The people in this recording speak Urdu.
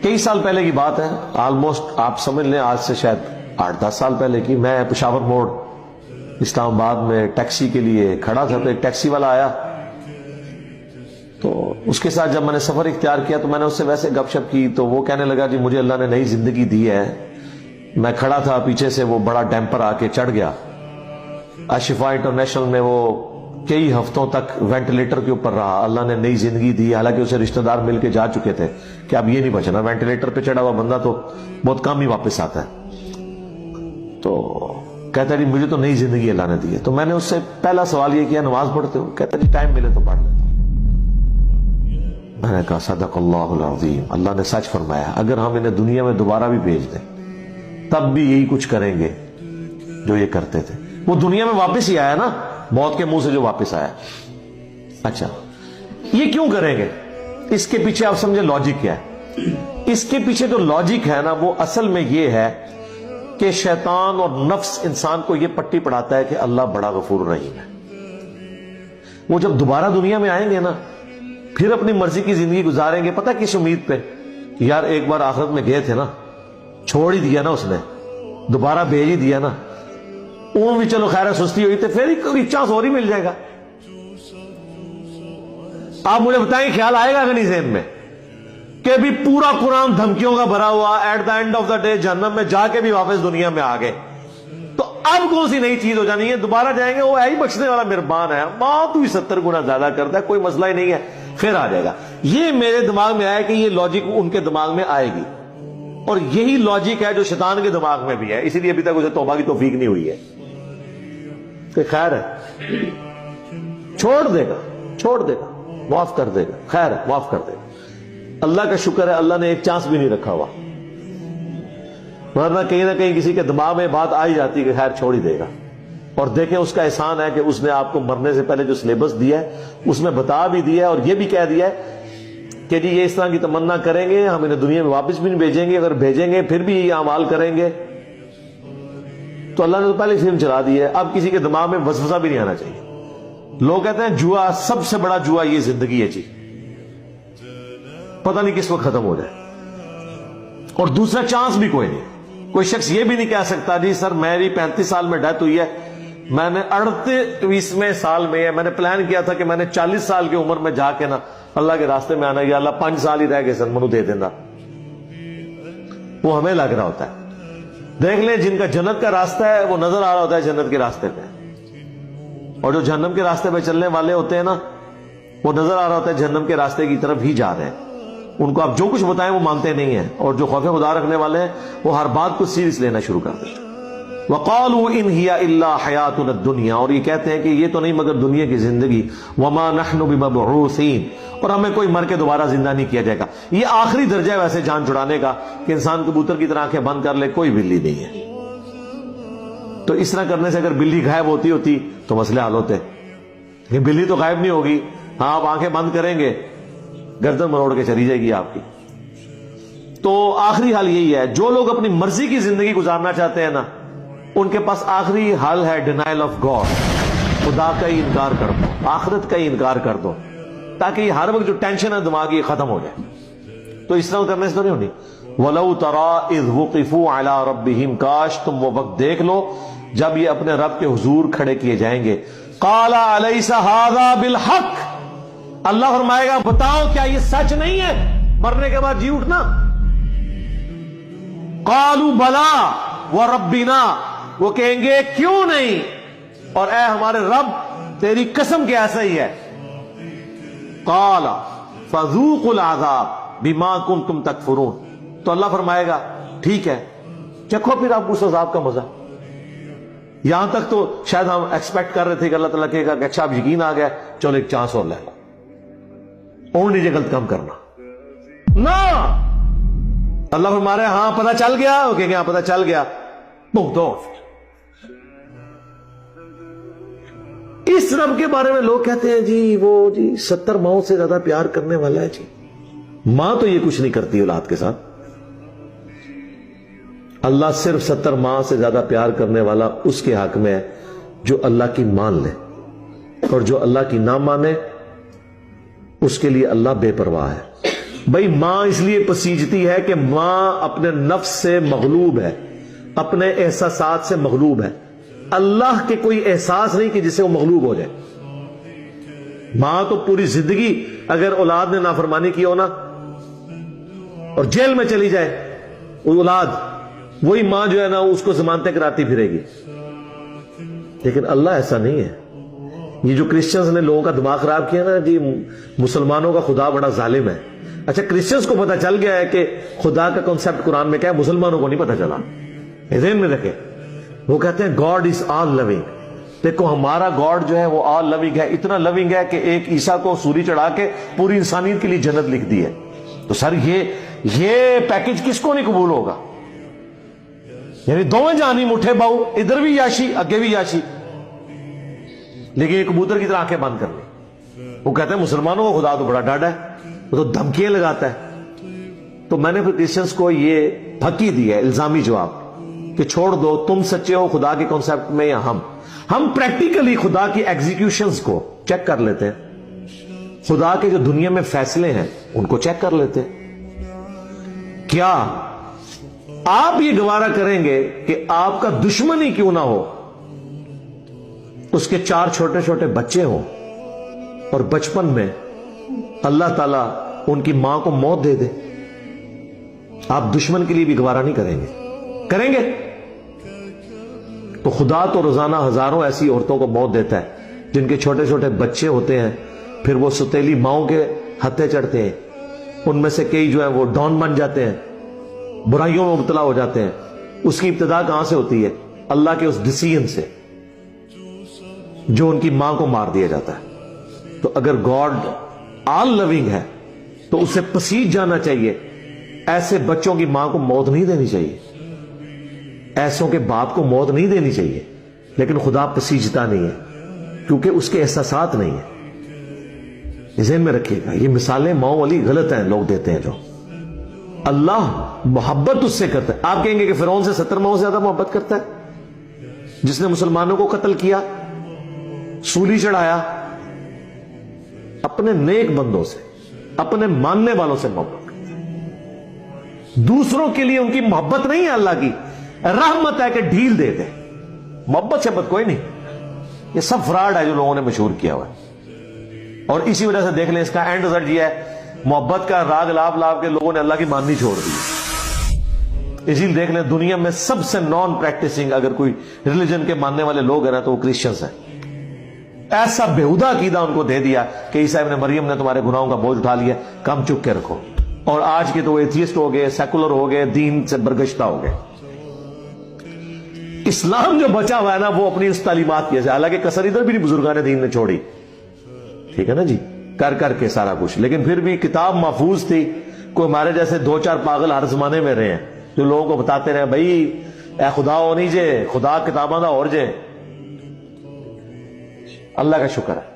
کئی سال پہلے کی بات ہے، آلموسٹ آپ سمجھ لیں آج سے شاید 8-10 سال پہلے کی. میں پشاور موڑ اسلام آباد میں ٹیکسی کے لیے کھڑا تھا تو ایک ٹیکسی والا آیا، تو اس کے ساتھ جب میں نے سفر اختیار کیا تو میں نے اس سے ویسے گپ شپ کی. تو وہ کہنے لگا جی مجھے اللہ نے نئی زندگی دی ہے. میں کھڑا تھا، پیچھے سے وہ بڑا ڈیمپر آ کے چڑھ گیا. اشفا انٹرنیشنل میں وہ کئی ہفتوں تک وینٹیلیٹر کے اوپر رہا. اللہ نے نئی زندگی دی، حالانکہ اسے رشتہ دار مل کے جا چکے تھے کہ اب یہ نہیں بچنا، وینٹیلیٹر پہ چڑھا ہوا بندہ تو بہت کم ہی واپس آتا ہے. تو کہتا ہے جی مجھے تو نئی زندگی اللہ نے دی ہے. تو میں نے اس سے پہلا سوال یہ کیا نماز پڑھتے ہو؟ کہتا ہے جی ٹائم ملے تو پڑھ لیتا ہوں. میں نے کہا صدق اللہ العظیم، اللہ نے سچ فرمایا. اگر ہم انہیں دنیا میں دوبارہ بھی بھیج دیں تب بھی یہی کچھ کریں گے جو یہ کرتے تھے. وہ دنیا میں واپس ہی آیا نا، موت کے منہ سے جو واپس آیا. اچھا یہ کیوں کریں گے؟ اس کے پیچھے آپ سمجھے لاجک کیا ہے؟ اس کے پیچھے جو لاجک ہے نا وہ اصل میں یہ ہے کہ شیطان اور نفس انسان کو یہ پٹی پڑھاتا ہے کہ اللہ بڑا غفور رحیم ہے. وہ جب دوبارہ دنیا میں آئیں گے نا پھر اپنی مرضی کی زندگی گزاریں گے. پتہ کس امید پہ؟ یار ایک بار آخرت میں گئے تھے نا، چھوڑ ہی دیا نا اس نے، دوبارہ بھیج ہی دیا نا، اون بھی چلو خیر سستی ہوئی تو پھر کوئی چانس اور ہی مل جائے گا. آپ مجھے بتائیں خیال آئے گا کہ نہیں ذہن میں کہ ابھی پورا قرآن دھمکیوں کا بھرا ہوا، at the end of the day جہنم میں جا کے بھی واپس دنیا میں آ گئے تو اب کون سی نئی چیز ہو جانی ہے؟ دوبارہ جائیں گے، وہ ہے ہی بخشنے والا مہربان ہے، ماں تو ہی 70 گنا زیادہ کرتا ہے، کوئی مسئلہ ہی نہیں ہے، پھر آ جائے گا. یہ میرے دماغ میں آیا کہ یہ لاجک ان کے دماغ میں آئے گی، اور یہی لاجک ہے جو شیطان کے دماغ میں بھی ہے. اسی لیے ابھی تک اسے توبہ کی توفیق نہیں ہوئی ہے. کہ خیر ہے چھوڑ دے گا معاف کر دے گا، خیر ہے معاف کر دے گا. اللہ کا شکر ہے اللہ نے ایک چانس بھی نہیں رکھا ہوا، ورنہ کہیں نہ کہیں کسی کے دماغ میں بات آئی جاتی کہ خیر چھوڑ ہی دے گا. اور دیکھیں اس کا احسان ہے کہ اس نے آپ کو مرنے سے پہلے جو سلیبس دیا ہے اس میں بتا بھی دیا ہے اور یہ بھی کہہ دیا ہے کہ جی یہ اس طرح کی تمنا کریں گے، ہم انہیں دنیا میں واپس بھی نہیں بھیجیں گے، اگر بھیجیں گے پھر بھی یہ اعمال کریں گے. تو اللہ نے تو پہلے فلم چلا دی ہے، اب کسی کے دماغ میں وسوسہ بھی نہیں آنا چاہیے. لوگ کہتے ہیں جوا، سب سے بڑا جوا یہ زندگی ہے جی، پتہ نہیں کس وقت ختم ہو جائے، اور دوسرا چانس بھی کوئی نہیں. کوئی شخص یہ بھی نہیں کہہ سکتا جی سر میری 35 سال میں ڈیتھ ہوئی ہے، میں نے 38ویں سال میں ہے، میں نے پلان کیا تھا کہ میں نے 40 سال کی عمر میں جا کے نا اللہ کے راستے میں آنا، یا اللہ 5 سال ہی رہ گئے سر منو دے دینا. وہ ہمیں لگ رہا ہوتا ہے. دیکھ لیں جن کا جنت کا راستہ ہے وہ نظر آ رہا ہوتا ہے جنت کے راستے پہ، اور جو جہنم کے راستے پہ چلنے والے ہوتے ہیں نا وہ نظر آ رہا ہوتا ہے جہنم کے راستے کی طرف ہی جا رہے ہیں. ان کو آپ جو کچھ بتائیں وہ مانتے نہیں ہیں، اور جو خوف خدا رکھنے والے ہیں وہ ہر بات کو سیریس لینا شروع کر دیتے ہیں. وَقَالُوا إِنْ هِيَ إِلَّا حَيَاتُنَا الدُّنْيَا، اور یہ کہتے ہیں کہ یہ تو نہیں مگر دنیا کی زندگی، وَمَا نَحْنُ بِمَبْعُوثِينَ، اور ہمیں کوئی مر کے دوبارہ زندہ نہیں کیا جائے گا. یہ آخری درجہ ہے ویسے جان چھڑانے کا کہ انسان کبوتر کی طرح آنکھیں بند کر لے، کوئی بلی نہیں ہے. تو اس طرح کرنے سے اگر بلی غائب ہوتی تو مسئلے حل ہوتے. یہ بلی تو غائب نہیں ہوگی، ہاں آپ آنکھیں بند کریں گے گردن مروڑ کے چلی جائے گی آپ کی. تو آخری حل یہی ہے، جو لوگ اپنی مرضی کی زندگی گزارنا چاہتے ہیں نا ان کے پاس آخری حل ہے ڈینائل آف گاڈ، خدا کا ہی انکار کر دو، آخرت کا ہی انکار کر دو، تاکہ ہر وقت جو ٹینشن ہے دماغی ختم ہو جائے. تو اس طرح کرنے سے تو نہیں ہونی. وَلَوْ تَرَىٰ إِذْ وُقِفُوا عَلَىٰ رَبِّهِمْ، کاش تم وہ وقت دیکھ لو جب یہ اپنے رب کے حضور کھڑے کیے جائیں گے. قَالَ أَلَيْسَ هَٰذَا بِالْحَقِّ، اللہ فرمائے گا بتاؤ کیا یہ سچ نہیں ہے مرنے کے بعد جی اٹھنا؟ قَالُوا بَلَىٰ وَرَبِّنَا، وہ کہیں گے کیوں نہیں، اور اے ہمارے رب تیری قسم کہ ایسا ہی ہے. قَالَ فَذُوقُوا الْعَذَابَ بِمَا كُنتُمْ تَكْفُرُونَ، تو اللہ فرمائے گا ٹھیک ہے چکھو پھر آپ اس عذاب کا مزہ. یہاں تک تو شاید ہم ایکسپیکٹ کر رہے تھے کہ اللہ تعالیٰ کہے گا کہ اچھا اب یقین آ گیا چلو ایک چانس اور لے لو، اور نیچے غلط کام کرنا نا. اللہ فرما رہے ہاں پتہ چل گیا، وہ کہیں گے ہاں پتہ چل گیا، بھگتو. اس رب کے بارے میں لوگ کہتے ہیں جی وہ جی 70 ماؤں سے زیادہ پیار کرنے والا ہے. جی ماں تو یہ کچھ نہیں کرتی اولاد کے ساتھ، اللہ صرف 70 ماہ سے زیادہ پیار کرنے والا اس کے حق میں ہے جو اللہ کی مان لے، اور جو اللہ کی نہ مانے اس کے لیے اللہ بے پرواہ ہے. بھائی ماں اس لیے پسیجتی ہے کہ ماں اپنے نفس سے مغلوب ہے، اپنے احساسات سے مغلوب ہے. اللہ کے کوئی احساس نہیں کہ جسے وہ مغلوب ہو جائے. ماں تو پوری زندگی اگر اولاد نے نافرمانی کی ہو نا اور جیل میں چلی جائے وہ اولاد، وہی ماں جو ہے نا اس کو ضمانتیں کراتی پھرے گی. لیکن اللہ ایسا نہیں ہے. یہ جو کرسچنز نے لوگوں کا دماغ خراب کیا نا جی مسلمانوں کا خدا بڑا ظالم ہے. اچھا کرسچنز کو پتا چل گیا ہے کہ خدا کا کنسپٹ قرآن میں کیا ہے، مسلمانوں کو نہیں پتا چلا. ذہن میں رکھے. وہ کہتے ہیں گاڈ از آل لونگ. دیکھو ہمارا گاڈ جو ہے وہ آل لونگ ہے، اتنا لونگ ہے کہ ایک عیسیٰ کو سولی چڑھا کے پوری انسانیت کے لیے جنت لکھ دی ہے. تو سر یہ پیکج کس کو نہیں قبول ہوگا؟ یعنی دونوں جانی مٹھے باؤ، ادھر بھی یاشی اگے بھی یاشی، لیکن یہ کبوتر کی طرح آنکھیں بند کر لی. وہ کہتے ہیں مسلمانوں کو خدا تو بڑا ڈاڈا ہے، وہ تو دھمکیاں لگاتا ہے. تو میں نے پھر کرسچنس کو یہ پھکی دی ہے الزامی جواب کہ چھوڑ دو، تم سچے ہو خدا کے کانسیپٹ میں یا ہم پریکٹیکلی خدا کی ایگزیکیوشنز کو چیک کر لیتے ہیں. خدا کے جو دنیا میں فیصلے ہیں ان کو چیک کر لیتے ہیں. کیا آپ یہ گوارا کریں گے کہ آپ کا دشمن ہی کیوں نہ ہو، اس کے 4 چھوٹے چھوٹے بچے ہوں اور بچپن میں اللہ تعالیٰ ان کی ماں کو موت دے دے؟ آپ دشمن کے لیے بھی گوارا نہیں کریں گے؟ کریں گے؟ تو خدا تو روزانہ ہزاروں ایسی عورتوں کو موت دیتا ہے جن کے چھوٹے چھوٹے بچے ہوتے ہیں، پھر وہ ستیلی ماؤں کے ہتھے چڑھتے ہیں. ان میں سے کئی جو ہیں وہ ڈان بن جاتے ہیں، برائیوں میں مبتلا ہو جاتے ہیں. اس کی ابتدا کہاں سے ہوتی ہے؟ اللہ کے اس ڈیسیژن سے جو ان کی ماں کو مار دیا جاتا ہے. تو اگر گاڈ آل لونگ ہے تو اسے پسیج جانا چاہیے. ایسے بچوں کی ماں کو موت نہیں دینی چاہیے، ایسوں کے باپ کو موت نہیں دینی چاہیے. لیکن خدا پسیجتا نہیں ہے کیونکہ اس کے احساسات نہیں ہیں. ذہن میں رکھیے گا یہ مثالیں ماؤں والی غلط ہیں لوگ دیتے ہیں. جو اللہ محبت اس سے کرتا ہے. آپ کہیں گے کہ فرعون سے 70 ماؤں سے زیادہ محبت کرتا ہے جس نے مسلمانوں کو قتل کیا، سولی چڑھایا. اپنے نیک بندوں سے، اپنے ماننے والوں سے محبت کرتا ہے. دوسروں کے لیے ان کی محبت نہیں ہے، اللہ کی رحمت ہے کہ ڈھیل دے دے. محبت سے کوئی نہیں. یہ سب فراڈ ہے جو لوگوں نے مشہور کیا ہوا ہے. اور اسی وجہ سے دیکھ لیں اس کا اینڈ رزلٹ یہ ہے، محبت کا راگ لاب کے لوگوں نے اللہ کی ماننی چھوڑ دی. اسی لیے دیکھ لیں دنیا میں سب سے نان پریکٹسنگ اگر کوئی ریلیجن کے ماننے والے لوگ ہیں نا تو وہ کرسچنز ہیں. ایسا بےہودہ عقیدہ ان کو دے دیا کہ عیسیٰ ابن مریم نے تمہارے گناہوں کا بوجھ اٹھا لیا، کم چک کے رکھو. اور آج کے تو وہ ایتھیسٹ ہو گئے، سیکولر ہو گئے، دین سے برگشتہ ہو گئے. اسلام جو بچا ہوا ہے نا وہ اپنی اس تعلیمات کی، حالانکہ کسر ادھر بھی بزرگان دین نے چھوڑی، ٹھیک ہے نا جی، کر کے سارا کچھ. لیکن پھر بھی کتاب محفوظ تھی. کوئی ہمارے جیسے 2-4 پاگل ہر زمانے میں رہے ہیں جو لوگوں کو بتاتے رہے بھائی اے خدا ہو نہیں جے، خدا کتاباں دا اور جے. اللہ کا شکر ہے.